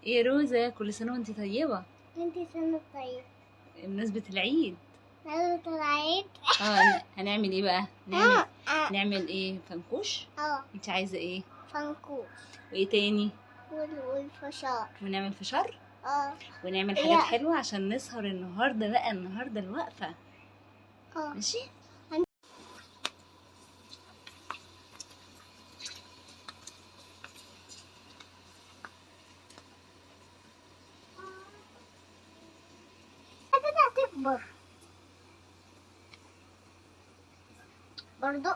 إيه يا روزة، كل سنة وانت طيبة. انتي سنة طيب. بمناسبة العيد. بمناسبة العيد. هنعمل ايه بقى؟ نعمل ايه؟ فنكوش؟ انت عايزة ايه؟ فنكوش. وايه تاني؟ والفشار. ونعمل فشار؟ ونعمل حاجات حلوة عشان نسهر النهاردة بقى، النهاردة الوقفة. ماشي؟ تكبر برضو.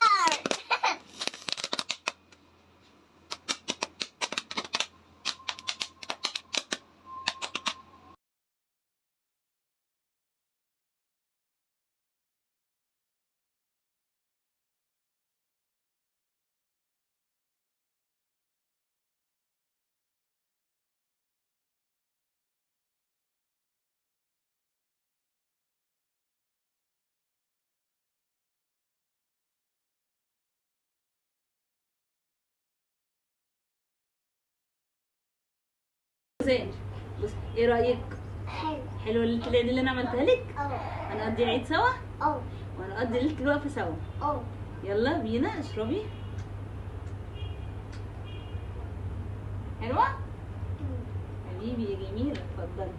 زين، بص ايه رأيك؟ حلو. حلو ليلة العيد اللي انا عملتها لك؟ هنقضي العيد سوا؟ وهنقضي ليلة الوقفة سوا. يلا بينا اشربي. حلوة؟ حبيبي يا جميلة، اتفضلي.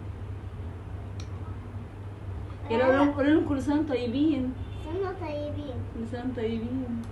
يلا قولوا لهم كل سنة طيبين. سنة طيبين. كل سنة طيبين.